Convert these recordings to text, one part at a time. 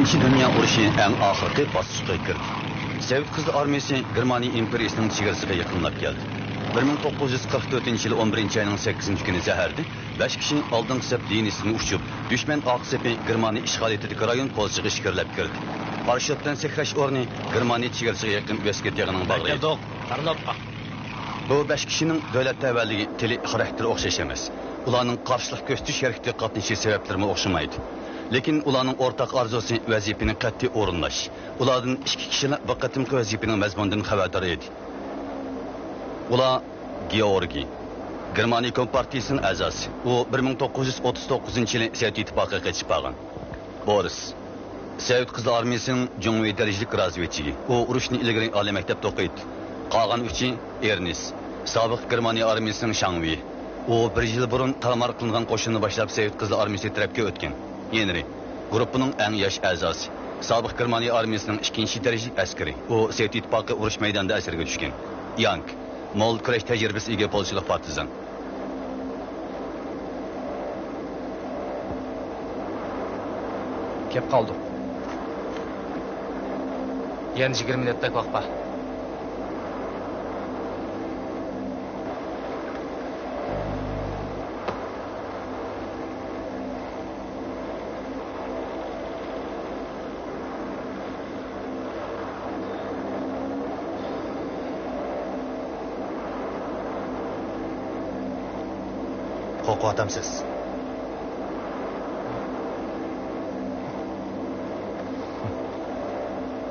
İkinci Dünya Urushi eng oxirgi bosqichga kirdi. Sovet Qizil Armiyasi Germaniya imperiyasining chegarasiga yaqinlab keldi. 1944 yılı 11 ayının 8 günü zəhərdi. 5 kişi aldığın sep dinisini uçup, düşman aksepi Germaniya işgal ettiği rayon pozisyonu işgirlep girdi. Paraşütten sekraş orni Germaniya chegarasiga yaqin Vesket yağının bağlıydı. Bu 5 kişinin devlet təvəlligi, tili, xarakteri oxşaş emas. Ularning qarşılıq göstəriş hareketi qatnışı sebeplerine oxşamaydı. Lekin ularning ortaq arzusi vazifini qat'iy o'rinlash. Ulardan 2 kishilar bir qatimki vazifaning mazmunidan xabardor edi. Ular Georgi, Germaniya Kompartiyasining a'zosi. U 1939-yili Sovet ittifoqiga qaytib qolgan. Boris, Sovet Qizil Armiyasining jumhuriy darajalik razvedchisi. U urushni ilgari oliy maktabda o'qiydi. Qolgan uchi Ernest, sobiq Germaniya armiyasining Shangvi. U 1 yil burun tarmar qilingan qo'shinni boshlab Sovet Qizil Armiyasi tarafga o'tgan. Henry, gruppining eng yosh a'zosi. Sobiq Germaniya armiyasining 2-darajalik askari. U Sovet ittifoqi urush maydonida asirga tushgan. Yank, mol kurash tajribasi ega polshilik partizan. Kep qoldim. Yana 20 minutda vaqt bor. Qo'rqib otamsiz.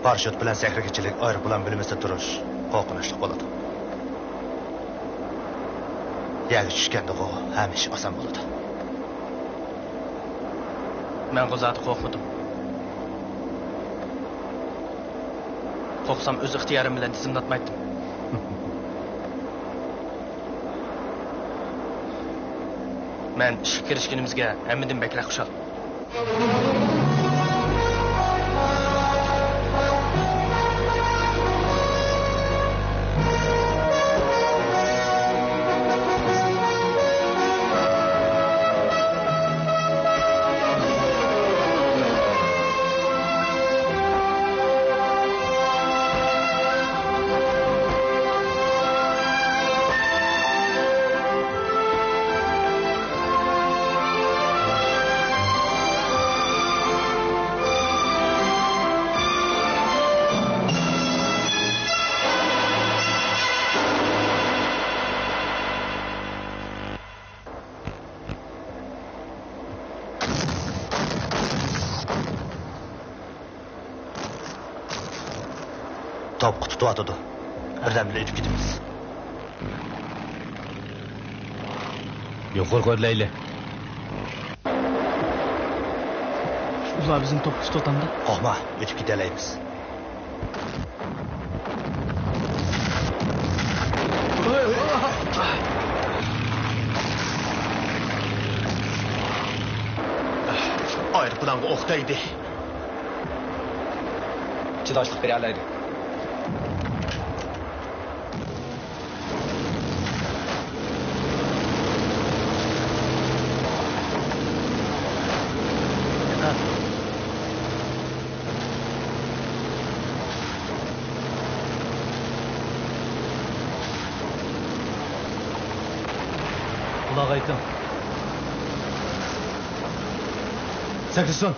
Parashyut bilan sakrakichilik aeroplan bo'limida turish qo'rqinchli bo'ladi. Yagi tushganda u hamisha oson bo'ladi. Men qo'zati qo'rqmadim. Qo'rqsam o'z ixtiyorim bilan tizimlatmaydim. Men ishga kirishganimizga hammadan bakrak xushal. Top kutuda atıldı. Birdenbire edip gidimiz. Yok korkar Leyla. Ular bizim top kutuda atandı. Korkma, edip gideleyimiz. Aeroplan oktaydı. Çıdaşlık bererleydi. Kulağa aytın. Sakriston.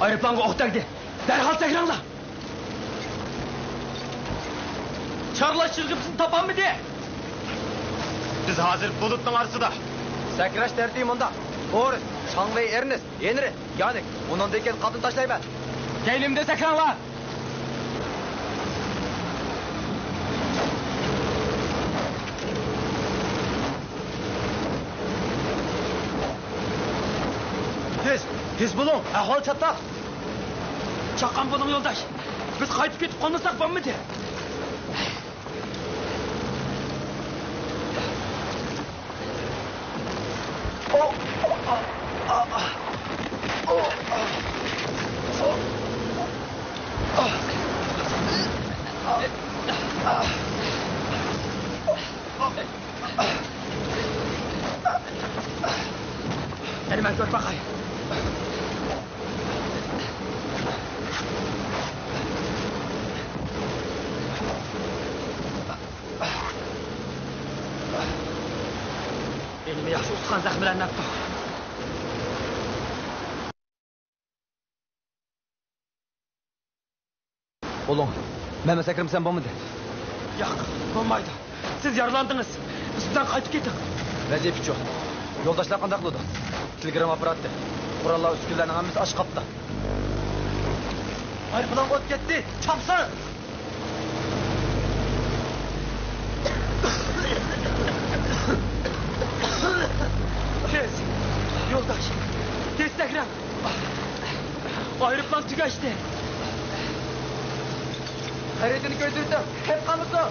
Aeroplanga oktaydı. Derhal sakrangla. Çarlaş çılgıpsın tapan mı diye? Biz hazır bulutun arasında. Sakrash tertibim onda. Boris, Shangwei, Ernest, Henry, Yanik. Bundan deken kadın taşlayman. Gelimde sakrangla. Tez bulun, ahval çatlak. Çakan bunun yoldaş. Biz kayıp gidip konmasak ben mi diye? Hemen gör bakayım. Şu uskan zahmeler ne yaptı? Oğlum, Mehmet Sekrim sen bomba de. Yok, olmaydı. Siz yaralandınız. Biz bizden kayıp gittik. Vaziyet hiç yok. Yoldaşlar kandak kıldı. Telegram aparattı. Kurallar üsküllerinin hammesi aç kaptı. Ayrılan ot gitti. Çapsın! Tez. Yoldaş. Desteklen. Ayrıplan tükeşti. Hayretini götürdüm. Hep kanıtı.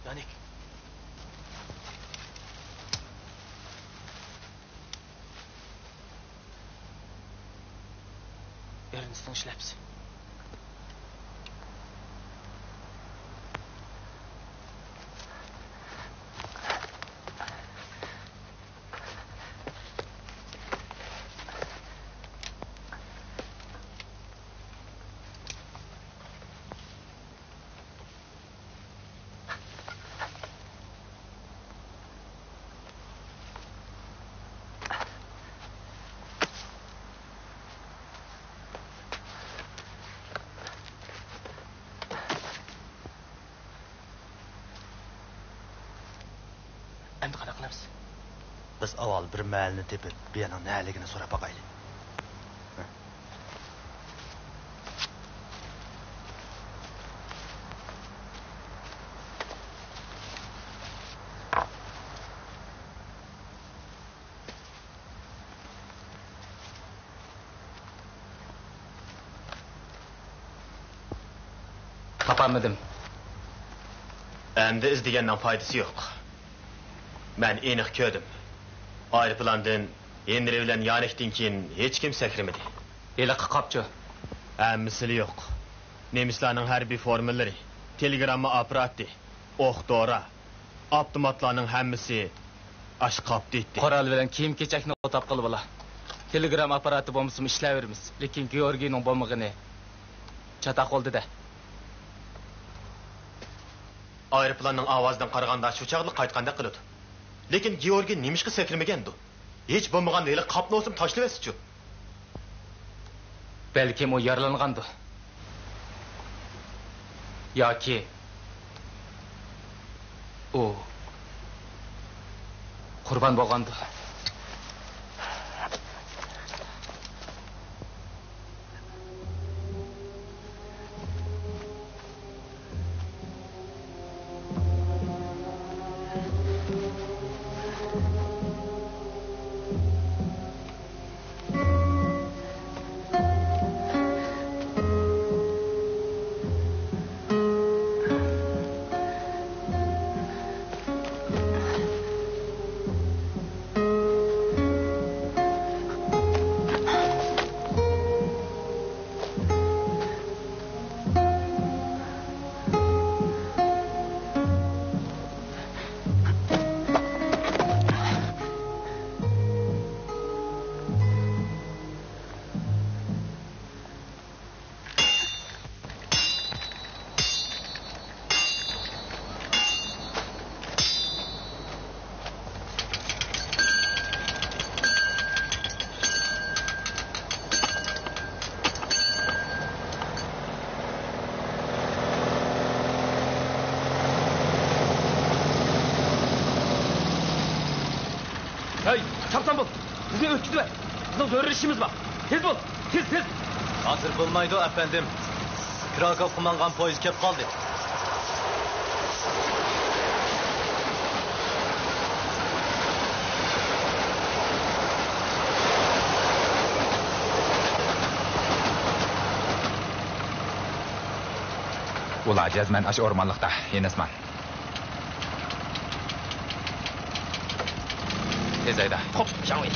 Yanik. Ernest'in işlepsi. Endi qana qilamiz? Biz avval bir məlini tepib, bir yana nəligini sorab bakaylı. Tapamadım. Endi izdigenden faydası yok. Ben enik köydüm. Ayrıpılandın, Henry bilen Yanek'tin keyin hiç kim sekrimedi. Eli qapçı. Misili yok. Nemislarning harbiy formulları, telegramma aparatı, oq-dora, avtomatlarning hammasi aş qapdı etdi. Qoral bilen kiyim kechakni o'tab qilib ola. Telegram apparati bombasini ishlayveramiz. Lekin Georgiyning bombig'ini chataq oldi-da. Ayrıpılanning ovozidan qaraganda shu chaqli qaytganda qiladi. Lekin Georgiy nemishqa sekirmagandu. Hech bo'lmaganda eli qapni o'sim tashlayversiz-chu. Belkim o yaralangandı. Yoki o qurban bo'lgandı. Hey, çaptan bul. Bizi ötküdüler. Bizim zor işimiz var. Tez bul. Tez. Hazır bulmaydı efendim. Krakow kumangan poyuz kep kaldı. Ular jazman aş ormanlıqda, Enesman. Tez ayda. Hop, Şangvey.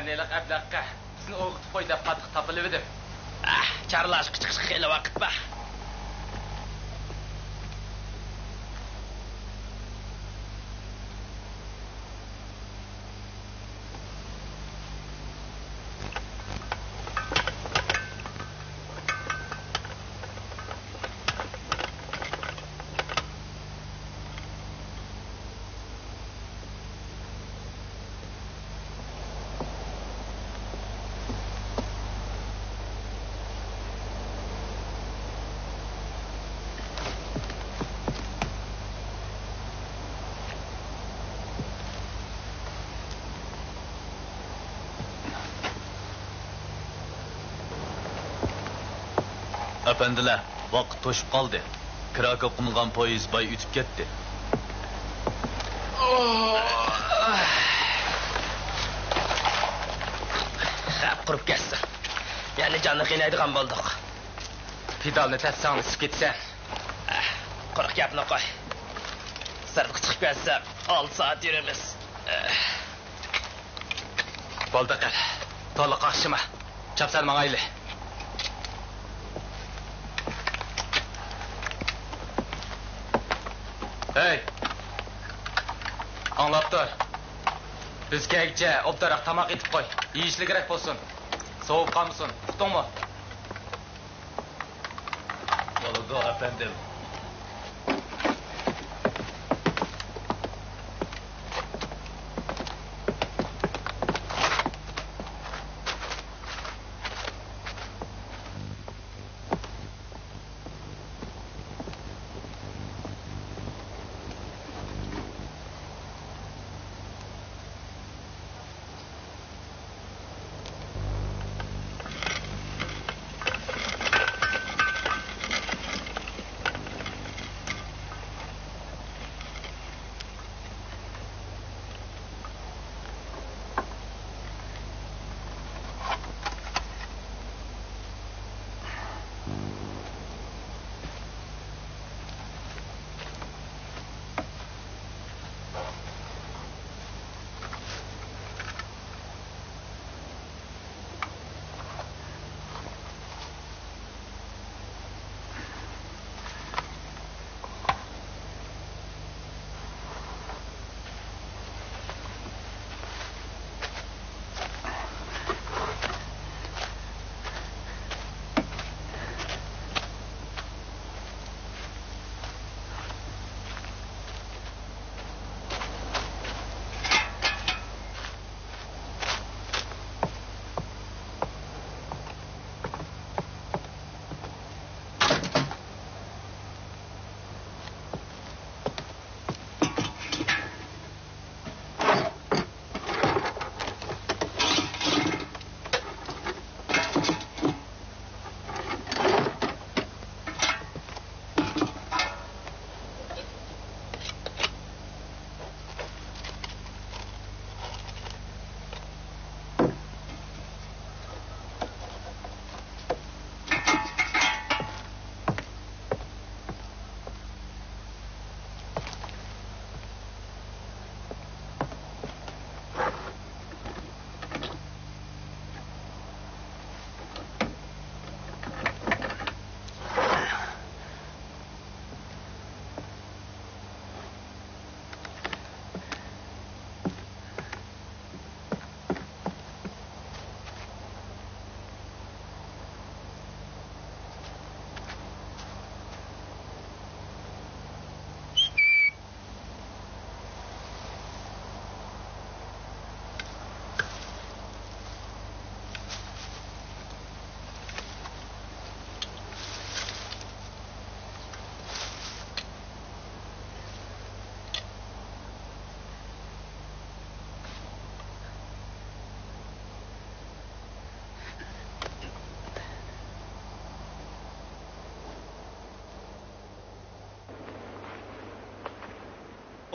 Nelik ablaqqa bizni o'qitib qo'y deb qattiq topilib edim. Charlash qichiqish xeyli vaqt ba. Efendiler, vaqt to'shib qoldi. Krakow qumilgan poyez bay o'tib ketdi. Qurib ketsin. Ya'ni jonni qiynaydigan bo'ldik. Pedalni tatsang isib ketsan. Quruq gapni qo'y. Sirtqa chiqib ketsa 6 soat yuramiz. Bo'ldi qal. To'liq qaqshima. Chapsal mangayli. Hey! Anlap dur. Biz kegce obdarak tamak etip koy. Yiyişli gerek olsun. Soğuk kalmışsın. Uktun mu? Oldu efendim.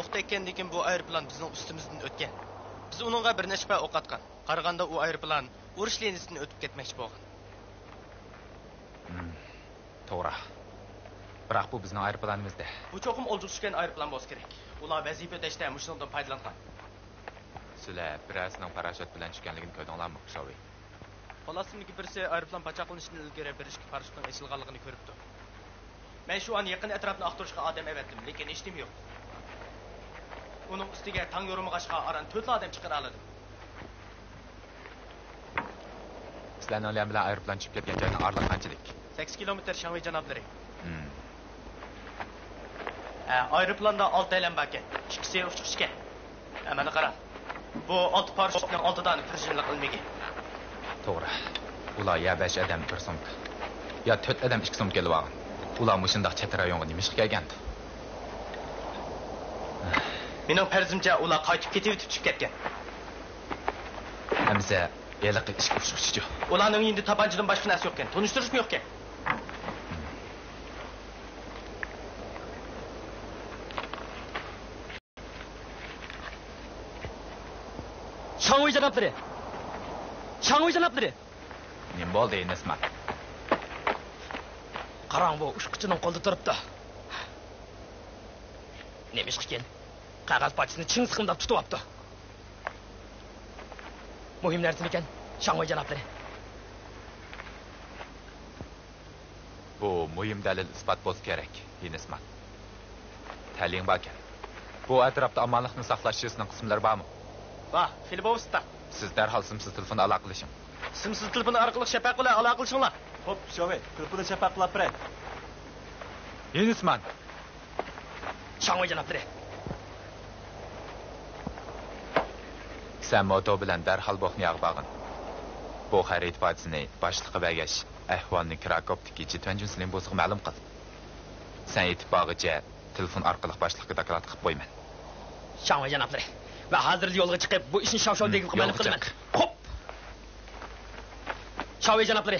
yo'q ekanlikin bu aeroplan bizning ustimizdan o'tgan. Biz uningga bir nechta o'q atgan. Qaraganda u aeroplan urush liniyasidan o'tib ketmoqchi bo'lgan. To'g'ri. Biroq bu bizning aeroplanimizda. Bu cho'qim oljuk tushgan aeroplan bo'lsa kerak. Ular vazifa o'tashda mushundan foydalangan. Sizlar birasining parashyut bilan tushganligini ko'rdinglarmi, Shovi? Xolasımdaki birisi aeroplan paçaqlanışını ilgiri bir işki paraşütün eşilganlığını görüptü. Ben şu an yakın etrafını aktarışka adam evettim, lekin iştim yok. Onun üstüge tan yorumu kaçka aran 4 adam çıkar aladım. Sizlarning olam bilan aeroplan tushib ketgan joyning orlig'i qanchalik? 8 kilometr Şanghay janobları. Aeroplanda 6 elan bakın. İkisi uçuşken. Hemen qara. Bu 6 paraşütning 6dan firjinlik ilmigi. To'g'ri. Ular ya 5 odam 1 so'mka, ya 4 odam 2 so'mka kelib olgan. Ular mushundaq chet rayonga nima ishga kelgandi? Mening farzimcha ular qaytib ketib tushib ketgan. Hamza eliqi ishga ushqishchi. Ularning endi tabanchadan boshqa narsa yo'q ekan. Tunishtirishmi yo'q ekan? Şanghay janobları. Şanghay janobları. Nima bo'ldi, Enesman? Qarang, bu ushqichining qo'lida turibdi. Nima ish qilgan? Qog'oz parchasini ching siqimdab tutib olibdi. Muhim narsa ekan, Şanghay janobları. Bu muhim dalil isbot bo'lsa kerak, Enesman. Taling bakın. Bu atrofda omonlikni saqlash ishning qismlari bormi? Va, Filibovsta. Siz darhol simsiz telefon aloqa qilishing. Simsiz telefon orqali shafaq bilan aloqa qilishinglar. Xo'p, Shovet, telefonni shafaqlab beray. Enesman, Şanghay janobları. sen moto bilan darhol Boxniyaga borgin. Bu xarid partiyasini boshliqqa bergach, ahvolni Krakovdagi Jitvanjin Slimbosiga ma'lum qil. Sen yetib borguncha telefon orqali boshliqqa doklad qilib qo'yman. Şanghay janobları. Ve hazır yo'lga chiqib bu ishni shov-shov degib qilib qilaman. Xo'p. Şanghay janobları.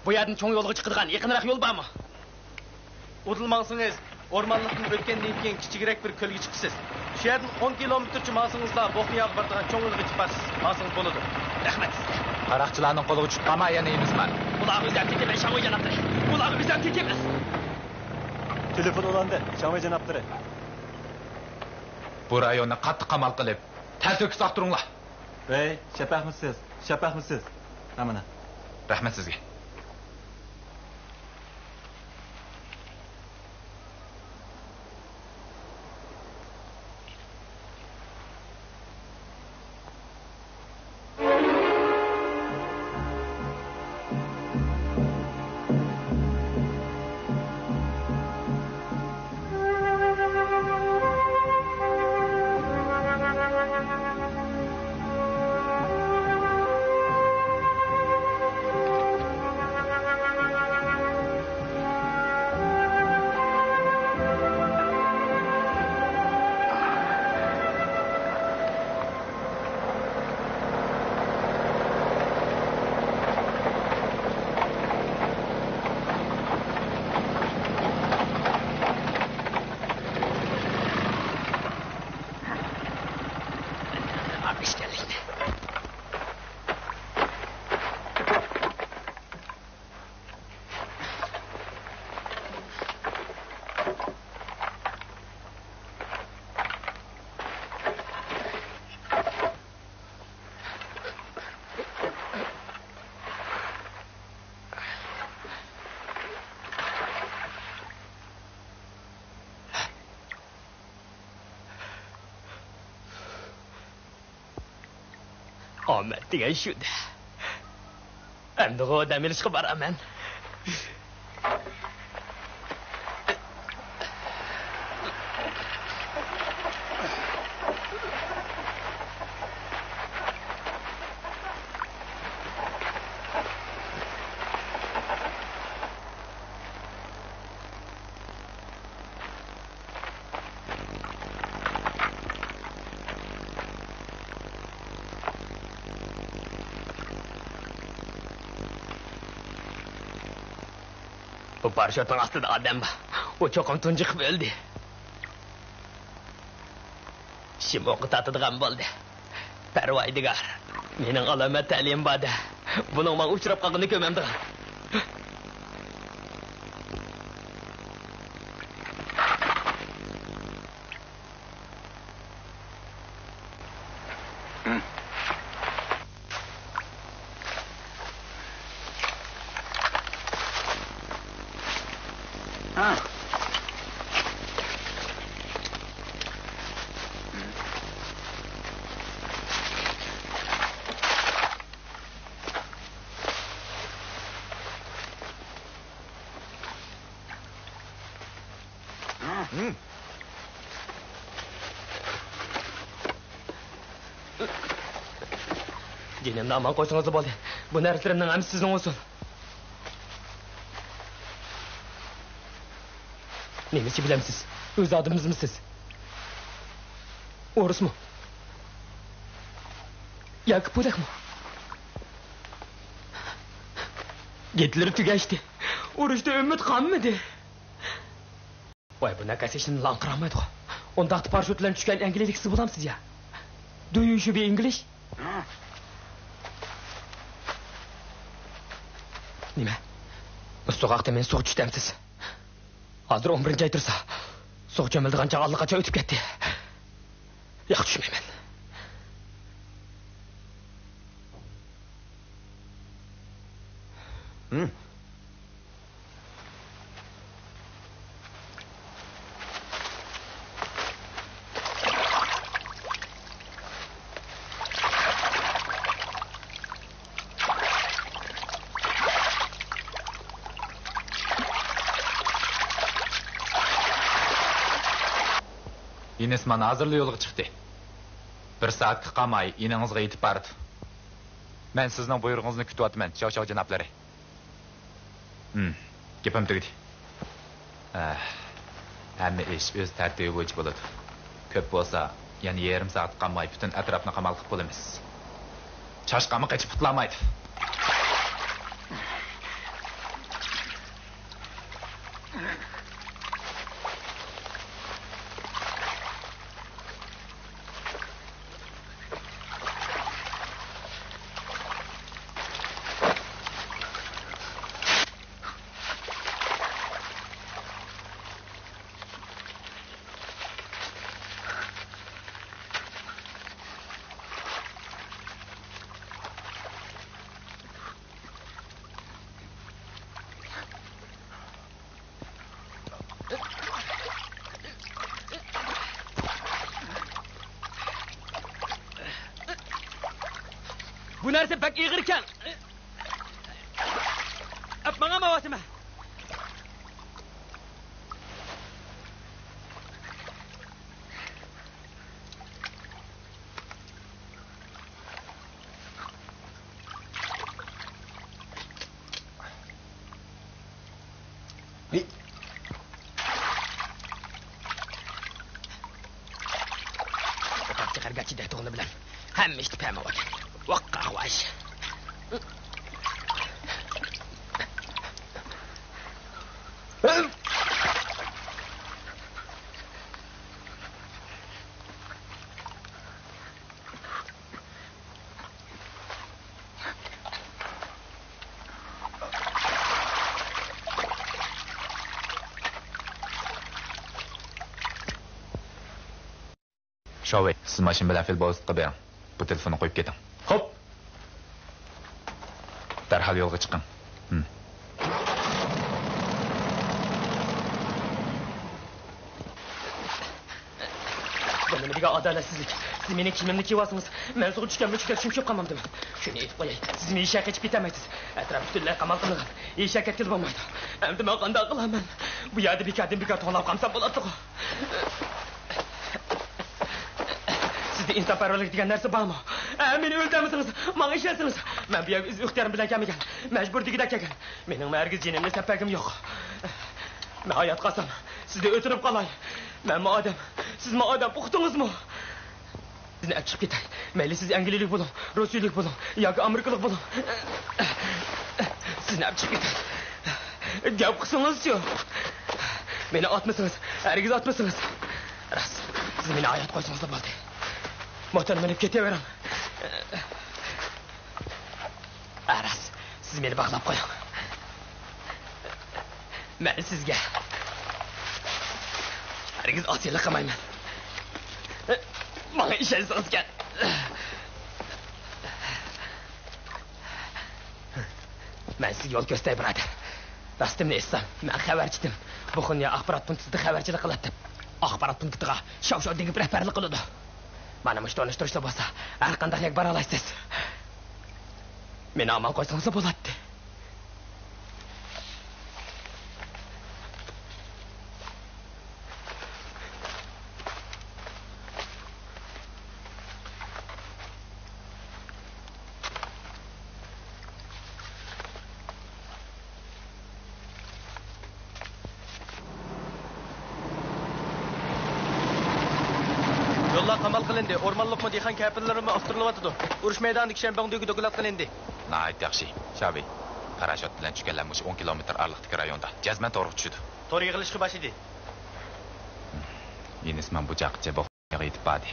Bu yerdan cho'ng yo'lga chiqadigan yaqinroq yo'l bormi? Udulmangsınız, ormanlıktan ötkendan keyin kichikroq bir ko'lga chiqsiz. Shu yerdan 10 kilometrcha mansingizda Boxniyaga boradigan cho'ng yo'lga chiqasiz. Mansing bo'ladi. Rahmat. Qaroqchilarning qo'liga tushib qolma, yana Enesman. Ular bizdan tekemez Şanghay janobları. Ular bizdan tekemez. Telefon olanda, Şanghay janobları. Bu rayonni qattiq qamal qilib, tartibga soqtiringlar. Bey, shafaqmisiz? Shafaqmisiz? Mana. Rahmat sizga. Ahmet degan shuda. Endi o odam ilishga boraman. Bu paraşütün altında adam var. O çok tuncuq öldü. ishim o'qitadigan bo'ldi. Parvoydigar, mening alomat ta'lim borda. Buning men uchrab qolganini ko'mamdigan. Dinimni aman qo'ysangiz bo'ldi. Bu narsalarning hammasi sizning olsun. Nemisi bilemsiz? O'z adımızmisiz? O'ris mu? Yoki polakmi? Getlari tugashdi. Urushda umid qolmadi. Voy, bu nakasi ishni lanqiramaydi. Unda parashutlardan tushgan angliyalik siz bo'lamsiz ya? Do you speak English? Nima? So'qaqda men so'q tushdamsiz. Hozir 11-chi ay tursa, so'q jamildigancha allaqacha o'tib ketdi. Yo'q, tushmayman. Inesman hazırlı yo'lga chiqdi. 1 soatga qolmay inangizga yetib bordi. Men sizning buyrug'ingizni kutyapman, cho'choq janoblari. Gapim tugadi. Hamma ish o'z tartibi bo'yicha bo'ladi. Ko'p bo'lsa, yana yarim soat qolmay butun atrofni qamal qilib bo'lamiz. Chashqami qochib qutlamaydi. Bu narsa pek ig'ir ekan. Apmanga mavasima. O'qatchi qargachi daytog'ini bilan hamma ishni payma ekan. Vaqqa havaş. Şovey, siz maşin bilan fil bozitga bering. Bu telefonni qo'yib keting. Hop. Darhol yo'lga chiqing. Bu nima degan adolatsizlik? Siz meni kiyimimni kiyiyorsunuz. Men so'q tushgan muchuklar shumshib qolmamdim. Shuni aytib qo'yay. Siz meni ishga ketib ketamaysiz. Atrof butunlay qamal qilingan. Ishga ketib bo'lmaydi. Endi men qanday qilaman? Bu yerda bekor to'g'lab qolsam bo'ladi-ku. Sizda insonparvarlik degan narsa bormi? Meni o'ldirmisiniz? Menga ishonsiniz. Men bu yerga o'z ixtiyorim bilan kelmagan. Majbur degida kelgan. Mening margiz jinimni sapagim yo'q. Men hayot qasam. Sizda o'tirib qolay. Men odam. Siz men odam uqdingizmi? Sizni olib chiqib ketay. Mayli siz angliyalik bo'ling, rusiyalik bo'ling yoki amerikalik bo'ling. Sizni olib chiqib ketay. Gap qilsangiz-chi. Meni otmasangiz, hargiz otmasangiz. Ras. Siz meni hayot qo'ysangiz bo'ldi. Motorni minib ketaveram. Aras, siz meni baqlab qo'ying. Men sizga hargiz osiylik qilmayman. Menga ishonsizga. Men sizga yo'l ko'rsatay, birodar. Rastimni etsam, men xabarchidim. Bu xunya axborot punktida xabarchilik qiladi. Axborot punktiga shov-shov degib rahbarlik qiladi. Mana mush tanishtirishlar bo'lsa, har qanday yak bora olasiz. Meni amal qo'ysangiz bo'ladi. Yo'llar qamal qilindi. O'rmonliqmi dehqon kapillarimi ostirilyapti. Urush maydonidagi shambog'dagi dokulat qilindi. Nəhayət yaxşı. Şabi, parashyot bilan tushganlarmish 10 kilometr ariqdagi rayonda jazman to'g'ri tushdi. To'g'ri yig'ilishga boshladi. Yenisman bu jaqcha bo'g'ga yetib bordi.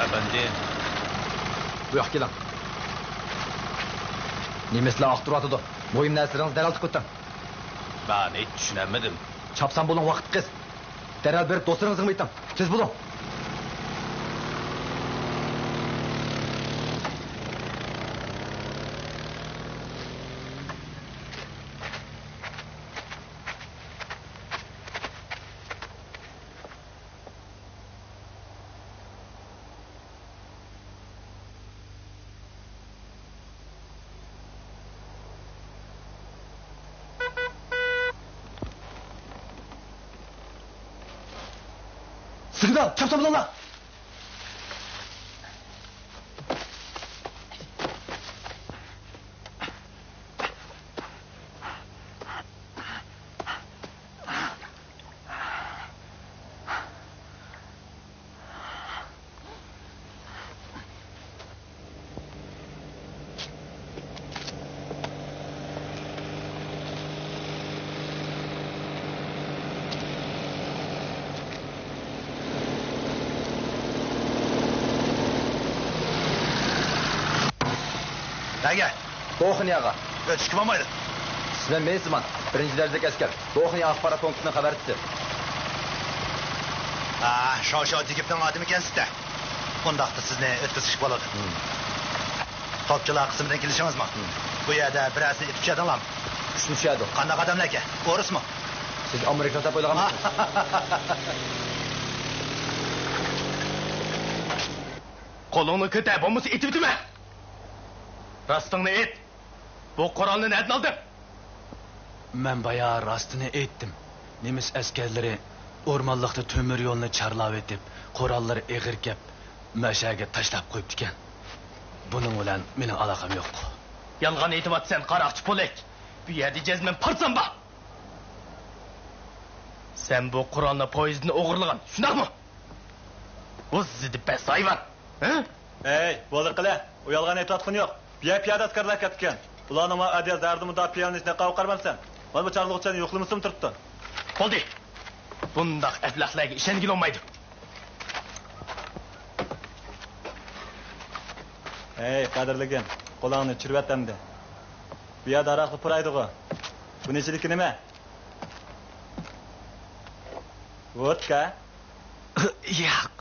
Efendim, Bu yoqqa keling. Nemislar oqtiryapti. Bo'yim narsalarni darhol tutdim. ben hiç düşünemedim. Chapsan bo'ling vaqt qiz. Darhol berib do'stlaringizga aytdim. Tez bo'ling. Signal, chapsan bo'linglar. Nega? To'xiniyaga. O'tishga bo'lmaydi. Sizlar mensizman. Birinchi darajadagi askar. To'xiniya axborot punktining xabarchisi. Shov-shov degibning odami ekansiz-da. Bundaqda sizni o'tkazishib bo'ladi. Topchilar qismidan kelishingizmi? Bu yerda birasini itib tushadinglarmi? Shuni tushadi. Qanday odamlar ekan? O'rismi? Siz Amerikada deb o'ylaganmisiz? Qo'lingni ko'tar, bo'lmasa etib bitma. Rastыңni et. Bu Qur'onni nereden aldın? Ben bayağı rastını ettim. Nemis askerleri ormanlıkta tömür yolunu çarlav etip, koralları eğirkep, meşege taşlap koyup diken. Bunun ulan benim alakam yok. Yalgan etip at sen karakçı polek. Bir yerde cezmen parsan bak. Sen bu Kur'an'la poezini oğurlagan. Şunak mı? Bu sizi pes hayvan. He? Hey, bo'ldir qila. U yolg'on aytayotgani yo'q. Piyoda askarlar ketgan. Ularning ma adiyaz dardimda piyoning ichida qavib qarmansan. Mana bu chaqliqchani yo'qlamasam turibdi. Bo'ldi. Bundaq aflaxlarga ishongil olmaydi. Hey, qadrligim, qo'lingni chirvatamda. Bu yerda aroqni puraydi-ku. Bu nechiniki nima? Vodka? Yo'q.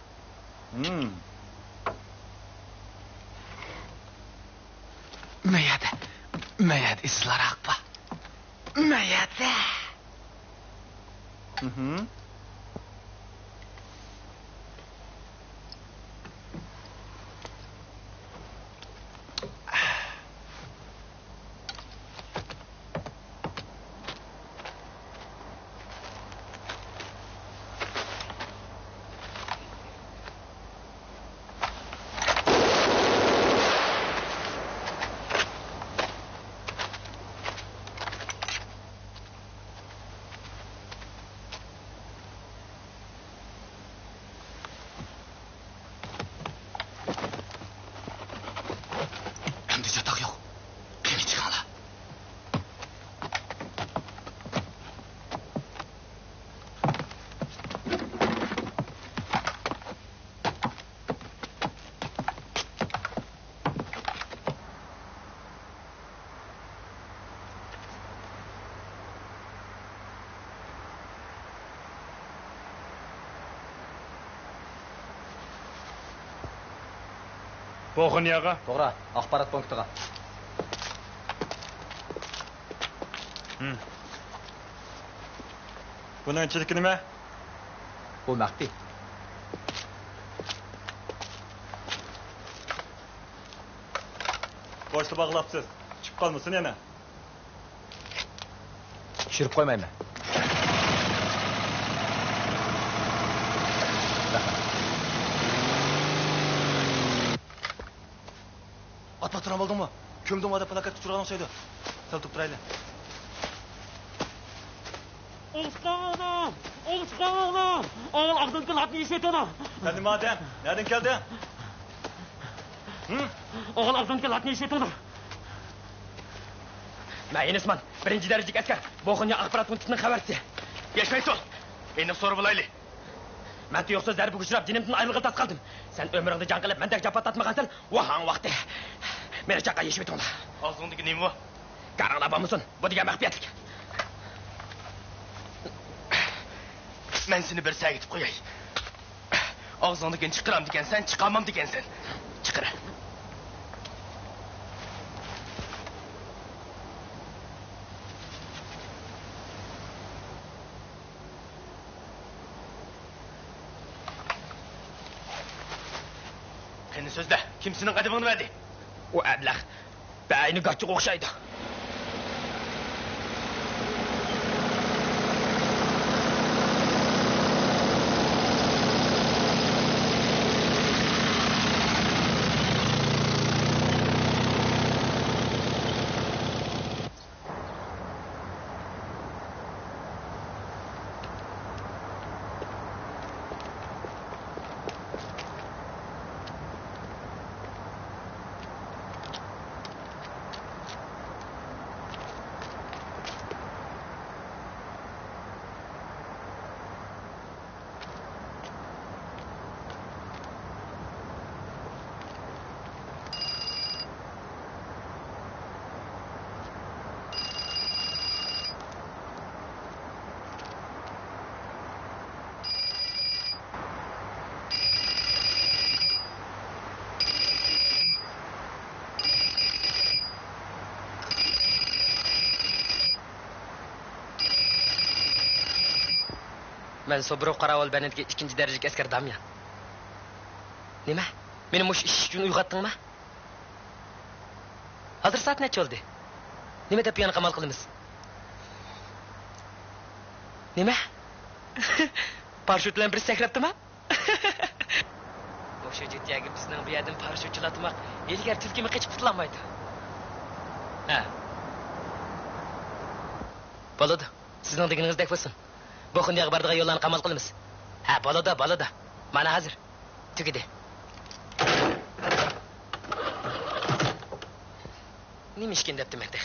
Mayad islar aqba. Mayada. Boğunyağa. To'g'ri, axborot punktiga. Bunun içindeki nime? Bu Maqti. Boşta bağlapsız. Çıkıp kalmasın yana. Tushirib qo'ymayman. At batıram oldun mu? Kömdüm vada plakat uçurgan olsaydı. Sal tutup duraylı. Oluşkanım! Oluşkanım! Oğul ağzın kılatını işletene. Sen nime adam? Nereden geldin? Oğul ağzın kılatını işletene. Ben Enesman, birinci derecik asker. Boğunya akbarat punktining xabarchisi. Yaşmayın. Meni so'rib olayli. Men tuyuqsiz zarba uchrab, jinimdan ayrilg'il tas qoldim. Sen umringni jang qilib, mendek jafotatmagansang, vahang vaqti. Meni chaqqa yeshmaydi unda. Og'zingdagi nima bu? Qaranglar bo'lmasin. Bu degan maxfiyatlik. Men seni bir sag'itib qo'yay. Og'zingdagini chiqaram degansan, chiqamam degansan. Chiqir. Qani so'zla, kimsining qadamini berdi? O ablah. Bayni g'achchiga o'xshaydi. Ben Sobrov Qaravol Benet'e ikinci derecek asker Damyan. Nima? Meni mush ish uchun uyg'otdingmi? Hozir soat necha bo'ldi? Nima deb yana qamal qilamiz? Nima? Parashyut bilan bir sakrabdimi? O'sha jetyaga bizning bu yerdan parashyutchilatmoq ilgari tulkimi qechib qutulolmaydi. Ha. Bo'ladi. Sizning deganingizdek bo'lsin. Bu xundiga bardiga yo'llarni qamal qilamiz. Ha, bo'ladi. Mana hozir. Tugidi. Nima ishkin debdi maqtaq?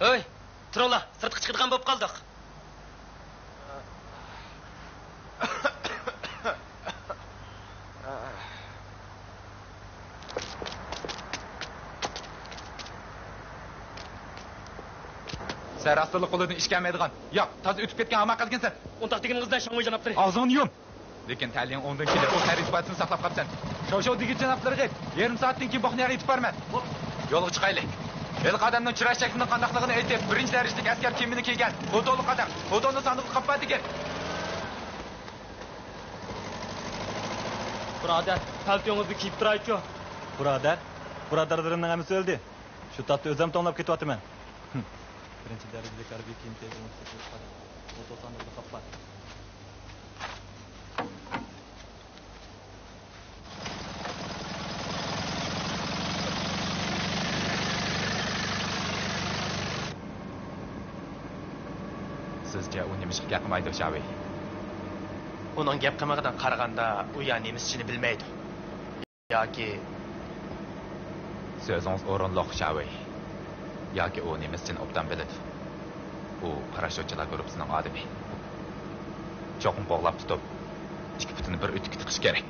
Oy, turanglar, sirtqa chiqadigan bo'lib qoldik. Sen hastalık qo'lidan ish kelmaydigan. Yo'q, toza o'tib ketgan amaq qilgansan. O'ntaq deganingizdan Sho'ng'oy janoblari. Og'zingni yum. Lekin ta'lim ondan kelib o'z xarisbatini saqlab qolibsan. Shov-shov degi janoblarga yarim soatdan keyin boqniyaga yetib borman. Yo'lga chiqaylik. El qadamning chiroq shaklining qandaqligini aytib, birinchi darajalik askar kiyimini kiygan. Foto'li qadam. Fotoni sandiqqa qappa degan. Birodar, paltongizni kiyib turaychi. Birodarlarimning hammasi o'ldi. Shu topda o'zim to'nglab ketyapman. Birinchi darajalik harbiy kiyim kiygan qadam. Foto sandiqqa qappa. Sizce o nemişlik yapmaydı Şavi. Onun gap qilmag'idan qaraganda u ya nemischini bilmaydi. Yoki Sözünüz o'rinliq Şavi. Yoki o nemischini obdan biladi. U parashyutchilar guruhining odami. Cho'qim bog'lab tutib, ikki putini bir o'tib tiqish kerak.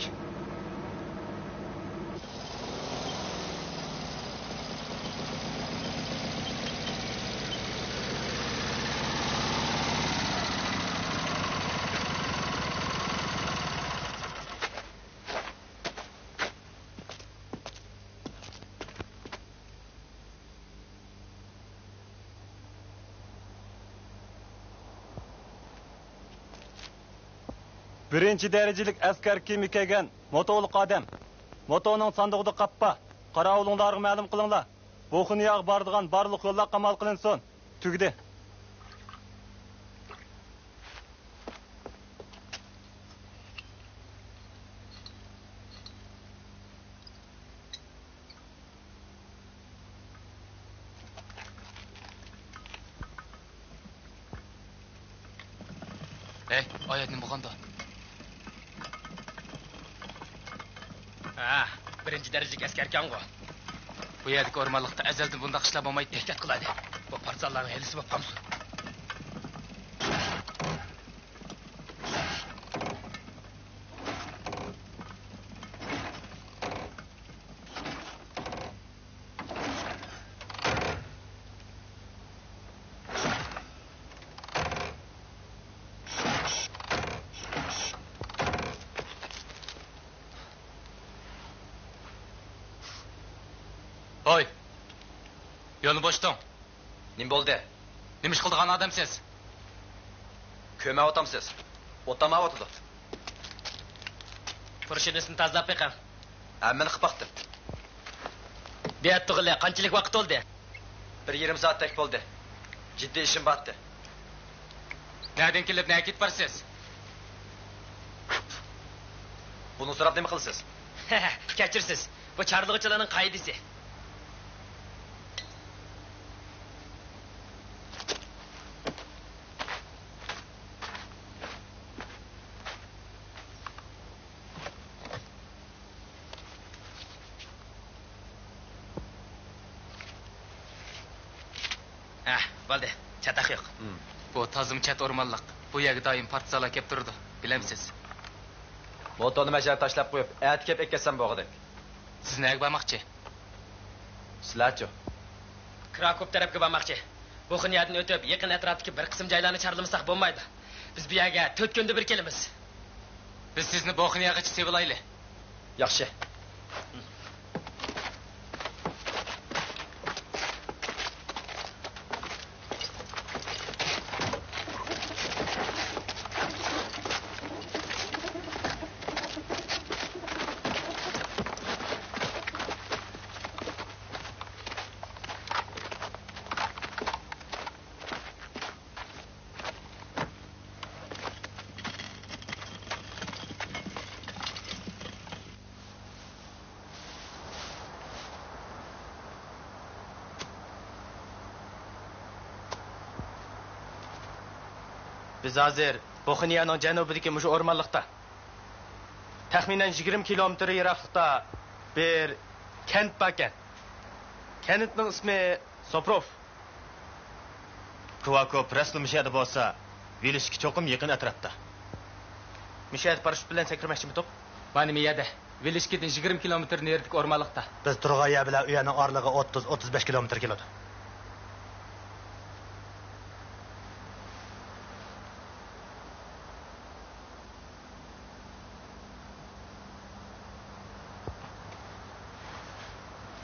Birinchi darajalik askar kiyimi kiygan motovli odam. Motoning sandig'ida qappa. Qarovulinglarga ma'lum qilinglar. Bu xuniyog bordigan barliq yo'llar qamal qilinsin. Tugdi. Hey, oyatning bo'lganda. Ha, birinchi darajalik askarkan-ku. Bu yerdagi o'rmonlikda azaldan bunday ishlar bo'lmaydi. Ehtiyot qiladi. Bu partizanlarning helisi bo'lib qolsin. Hoy. Yo'lni bo'shting. Nim bo'ldi? Nima ish qildigan odamsiz? Ko'ma otamsiz. Otama otdi. Furshinisini tozalab beqam. Ammani qipaqdim. Deyat tug'ila, qanchalik vaqt oldi? 1,5 soatdek bo'ldi. Jiddiy ishim batdi. Nereden kelib, nega ketib borsiz? Buni so'rab nima qilasiz? Kechirsiz. Bu charlig'ichilarning qoidasi. Bo'ldi, chataq yo'q. Bu tozim chat o'rmonliq. Bu yerga doim partizanlar kelib turdi. Bilamsiz? Motoni mashar tashlab qo'yib, at kelib ekkasam bo'g'idek. Siz nega bormoqchi? Sizlarchi? Krakow tarafga bormoqchi. Bu xiyatni o'tib, yaqin atrofdagi bir qism joylarni charlamasak bo'lmaydi. Biz bu yerga 4 kunda bir kelamiz. Biz sizni bu xiyatgacha sevilayli. Yaxshi. biz hozir Boxniyaning janubidagi mushu o'rmonliqda. Taxminan 20 kilometr yiroqlikda bir kent bor ekan. Kentning ismi Soprov. Kvako Presli mishadi bo'lsa, Vilishga cho'qim yaqin atrofda. Mishad parashyut bilan sakrmoqchimi to'p? Mana bu yerda. Vilishkidan 20 kilometr neridagi o'rmonliqda. Biz turgan yer bilan u yerning orlig'i 30-35 kilometr keladi.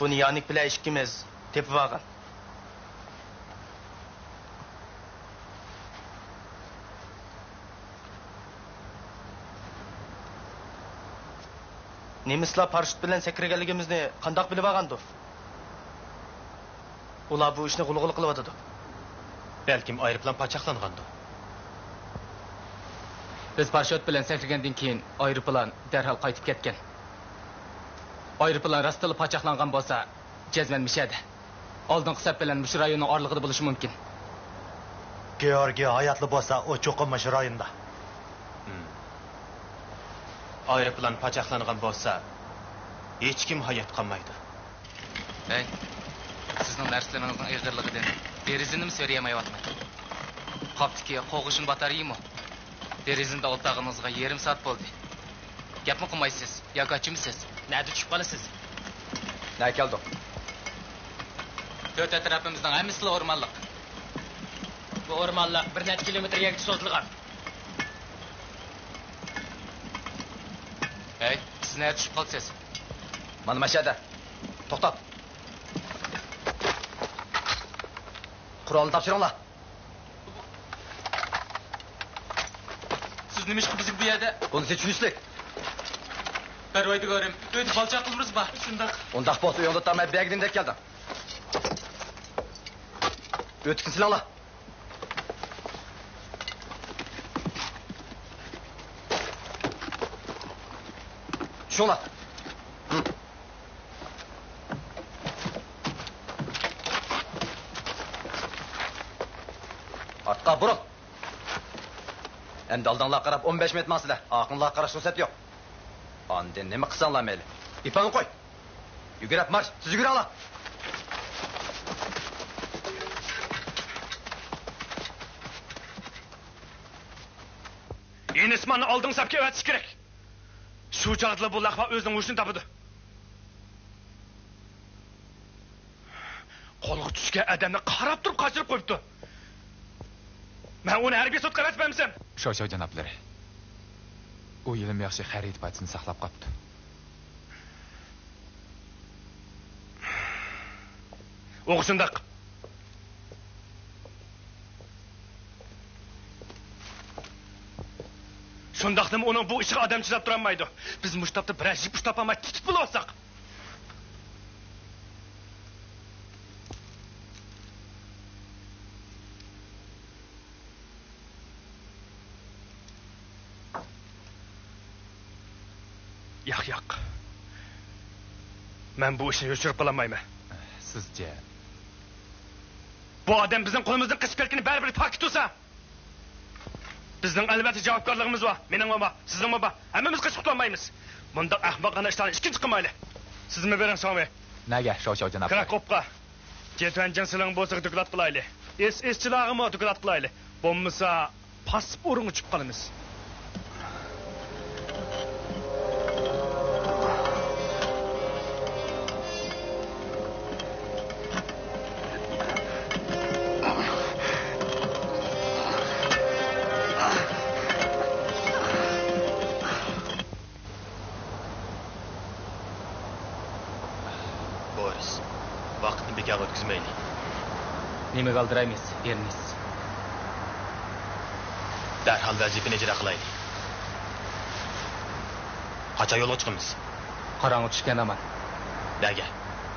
Buni Yanik bilan ikkimiz tepib olgan. Nemislar parşut bilan sakraganligimizni qandoq bilib olgandi? Ular bu ishni g'ulg'ul qilyotdi. Balkim aeroplan pachaqlangandi. Biz parşut bilan sakragandan keyin aeroplan darhol qaytib ketgan. Aeroplan rastlı pachaqlangan bo'lsa, jazman mishadi. Oldingi sap bilan mush rayonning orlig'ida bo'lishi mumkin. Georgiy hayotli bo'lsa, o cho'qim mush rayonda. Aeroplan pachaqlangan bo'lsa, hech kim hayot qolmaydi. Hey, sizning narslaringizning ig'irligidan derizini so'raymayapman. Qoptiki, qo'g'ishin batariymi? Derizinda o'tag'inizga yarim soat bo'ldi. Gapmi qilmaysiz? Yoki ochimsiz? Nada tushib qolasiz? Ne keldi? To'rt atrofimizning hammasi o'rmonliq. Bu o'rmonlar bir necha kilometrga cho'zilgan. Hey, siz nerede tushib qolsiz? Mana mashada. To'xtat. Qurolni topshiringlar. Siz nima ish qilibsiz bu yerda? Bunisi tushunchlik. Parvardigorim, o'tib balchaq qilmiz ba? Shundaq. Undaq bo'lsa yo'lda tamay begdin deb keldim. O'tkin silanglar. Tushinglar. Artqa burun. Endi oldinlar qarab 15 metr masida. Aqınlar qarash ruxsat yo'q. Andin nima qilsanglar mayli. İpani qo'y. Yugurib marş, siz yuguranglar. Enismanni oldin sapga o'tish kerak. Shu chog'da bu laqma o'zining o'shini topadi. Qo'lga tushgan odamni qarab turib qochirib qo'yibdi. Men uni harbiy sudga ratmayman. Sho'shav janoblari. U yilim yaxshi xarid patsini saqlab qopti. O'qishindaq. Shundaqdimi uning bu ishiga odam chidab turolmaydi. Biz mushtapda bir jip ushlapamay tutib bo'lsak. Yo'q. Men bu ishni yo'chirib qolamayman. Sizce Bu odam bizning qo'limizdan qichib ketgani baribir fakt bo'lsa, bizning albatta javobgarligimiz bor. Mening va sizning va hammamiz qichib qolmaymiz. Bunda ahmoqona ishlarni ikkinchi qilmayli. Sizmi bering Somi? nega sho'shav janoblari? Krakopga Jetvanjan siling bo'lsa doklad qilayli. SS-chilarimi doklad qilayli. Bo'lmasa pasportni uchib qolamiz. Vaqtni bekor o'tkazmaylik. Nima qaldiraymiz, erimiz. Darhol vazifani ijro qilaylik. Qachon yo'lga chiqamiz? Qorong'i tushgan aman. Nega?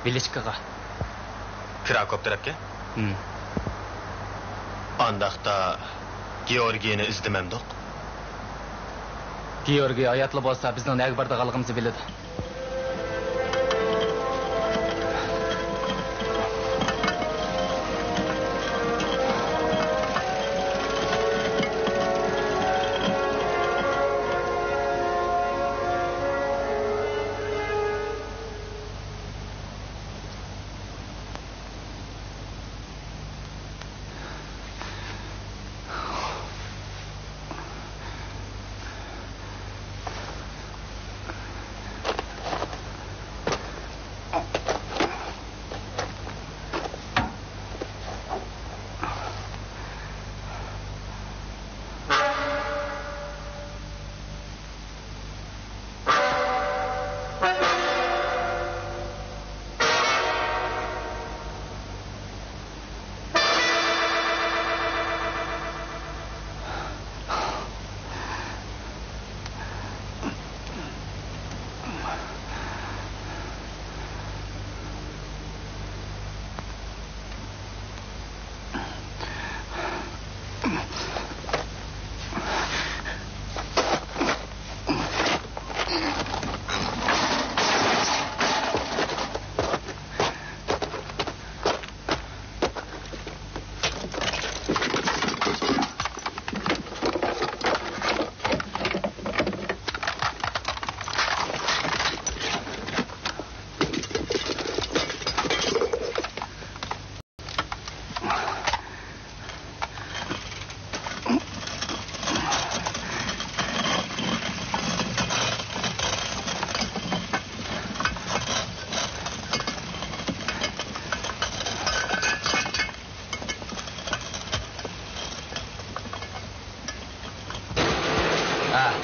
Bilishqiga. Krakov tarafga? Andaqda Georgiyni izlamamdiq. Georgiy hayotli bo'lsa, bizning nega bordiganligimizni biladi.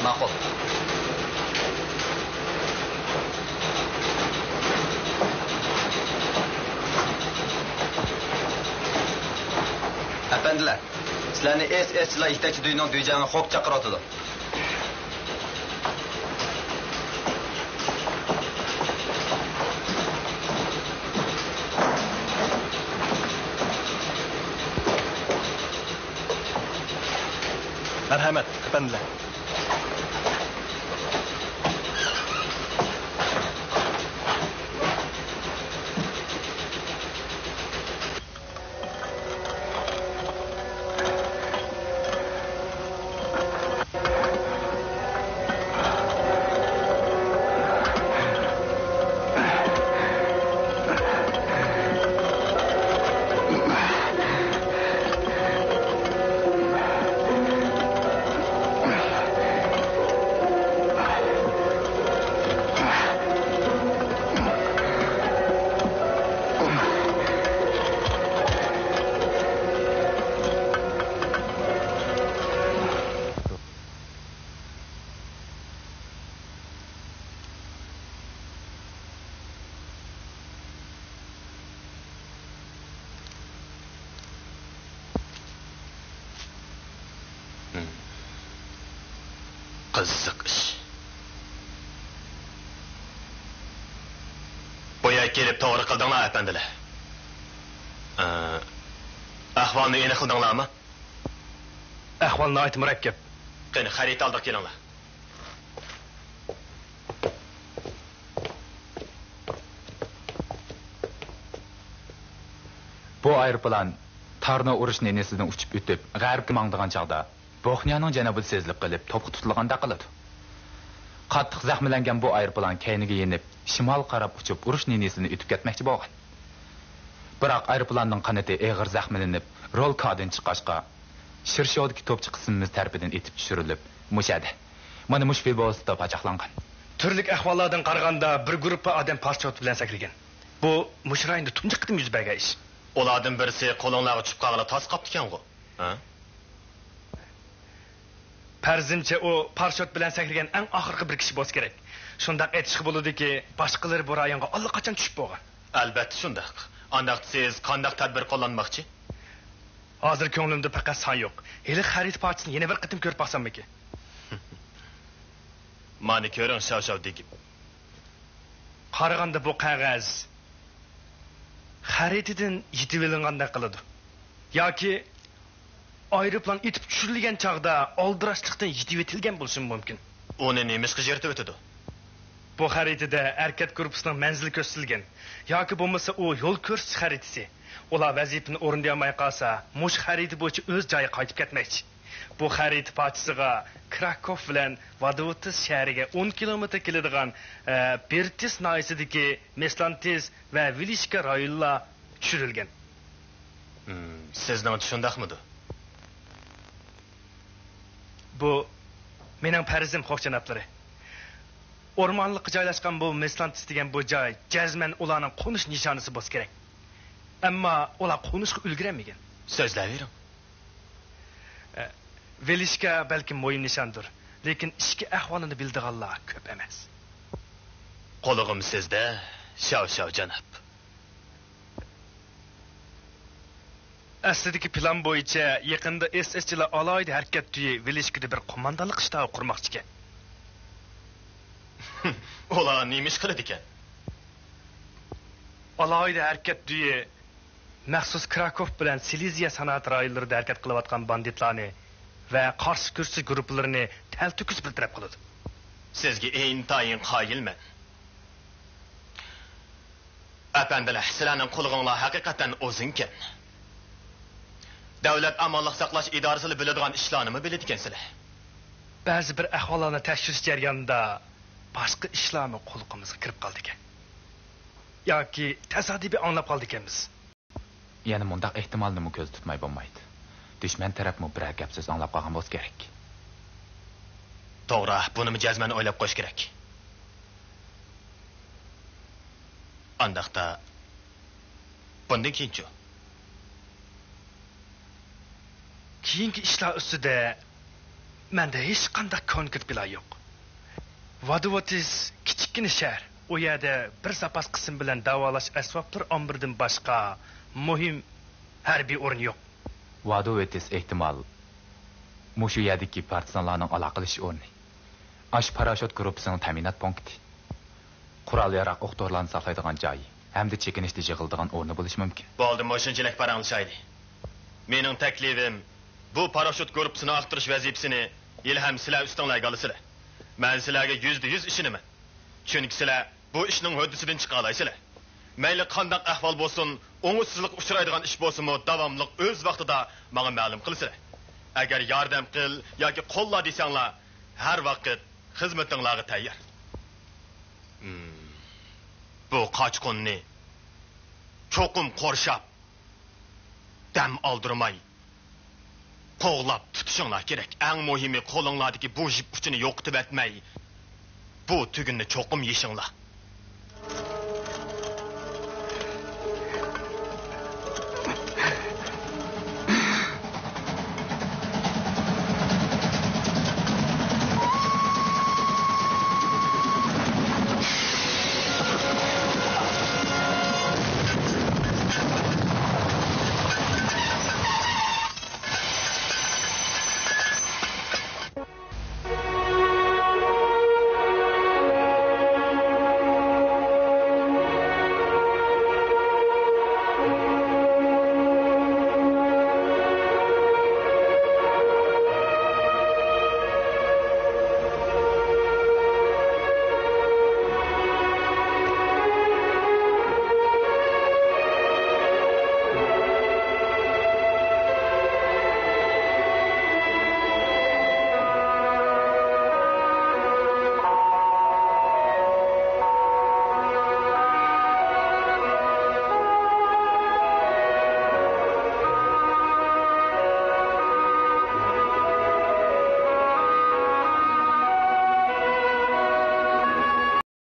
Ma'qul. Efendiler, sizlarni SS'chilar yetakchi duyuning duyjani xo'p chaqirotidi. Merhamet, efendiler. Qiziq ish. Boya kelib to'g'ri qildinglar, efendilar. Ahvolni aniq qildinglarmi? Ahvolni aytib murakkab. Qani xarita oldiq kelinglar. Bu aeroplan Tarno urushni enesidan uchib o'tib, g'arbga mangdigan chaqda Boxniyaning janobi sezilib qilib, to'pga tutilganda qiladi. Qattiq zaxmlangan bu aeroplan keyniga yenib, shimol qarab uchib, urush nenesini o'tib ketmoqchi bo'lgan. Biroq aeroplanning qanoti og'ir zaxmlanib, rolkadan chiqashqa, Shirshodagi to'pchi qismimiz tarafidan etib tushirilib, mushadi. Mana mush filbosida pachaqlangan. Turlik ahvollardan qaraganda bir guruh odam parchot bilan sakragan. Bu mushrayinda tunji qitim yuz bergan ish. Ulardan birisi qo'lonlarga tushib qolgani tas qopdi-ku. Ha? Farzimcha o parchot bilan sakragan eng oxirgi bir kishi bo'lsa kerak. Shundaq aytishga bo'ladiki, boshqalar bu rayonga allaqachon tushib bo'lgan. Albatta shundaq. Andaq siz qandaq tadbir qo'llanmoqchi? Hozir ko'nglimda faqat son yo'q. Hali xarid parchisini yana bir qitim ko'rib baqsammiki. Mani ko'ring shav-shav degib. Qaraganda bu qog'oz xaritidan yetib olingandek qiladi. Yoki aeroplan itib tushirilgan chaqda oldirashlikdan yetib etilgan bo'lishi mumkin. Uni nemishga yertib o'tadi? Bu xaritada harakat gruppasining manzili ko'rsatilgan. Yoki bo'lmasa u yo'l ko'rsatish xaritasi. Ular vazifani o'rindamay qolsa, mush xarita bo'yicha o'z joyiga qaytib ketmoqchi. Bu xarita parchasiga Krakow bilan Vadovotis shahriga 10 kilometr keladigan Bertis noyasidagi Meslantis va Vilishka rayonlar tushirilgan. Sizning shundaqmidi? Bu mening farzim xo'janaplari. O'rmonlikqa joylashgan bu Meslantis degan bu joy jazman ularning qo'nish nishonasi bo'lsa kerak. Ammo ular qo'nishga ulgurmagan. So'zlayvering. Velishka balki mo'yin nishondir, lekin ichki ahvolini bildiganlar ko'p emas. Qo'lig'im sizda, shav-shav janob. Aslidagi plan bo'yicha yaqinda SSchilar alohida harakat tuyi Velishkada bir qo'mondonlik shtabi qurmoqchi ekan. Ular nemish qiladi ekan? Alohida harakat tuyi maxsus Krakow bilan Sileziya sanoat rayonlarida harakat qilayotgan banditlarni va qarshi kursiz guruhlarini taltukis bildirib qiladi. Sizga intayin qoyilman. Apandilar, sizlarning qo'lig'inglar haqiqatan o'zinkan. Davlat amonlik saqlash idorasi biladigan ishlarni biladi ekansizlar. Ba'zi bir ahvollarni tekshirish jarayonida boshqa ishlarni qo'lqimizga kirib qoldi ekan. Yoki tasodifiy anglab qoldik ekanmiz. Yana mundaq ehtimolni ko'z tutmay bo'lmaydi. Dushman tarafmi bir gap so'z anglab qolgan bo'lsa kerak. To'g'ri, buni jazman o'ylab qo'yish kerak. Andaqda bundan keyinchi keyingi ishlar ustida Mende hech qanday konkret plan yo'q. Vadovotis kichikgina shahar. U yerda bir zapas qism bilan davolash asboblar ombiridan boshqa muhim harbiy o'rin yo'q. Vadovetis ehtimol mushu yerdagi partizanlarning aloqalash o'rni. Ash parashut gruppasining ta'minot punkti. Qurol yaraq o'qtorlarni saqlaydigan joyi hamda chekinishda yig'iladigan o'rni bo'lishi mumkin. Bo'ldi, mo'shunchilik paranglashaydi. Mening taklifim bu parashut gruppasini aqtirish vazifasini ilham sizlar ustinglarga olasizlar. Men sizlarga %100 ishinaman. Chunki sizlar bu ishning hoddisidan chiqa olasizlar. Mayli qanday ahvol bo'lsin, o'ng'ussizlik uchraydigan ish bo'lsa-mu, davomli o'z vaqtida menga ma'lum qilsizlar. Agar yordam qil yoki qo'lla desanglar, har vaqt xizmatingizga tayyor. Bu qochqinni cho'qim qorshab dam oldirmay qo'g'lab tutishinglar kerak. Eng muhimi qo'linglardagi bu jip uchini yo'qotib etmay bu tugunni cho'qim yeshinglar.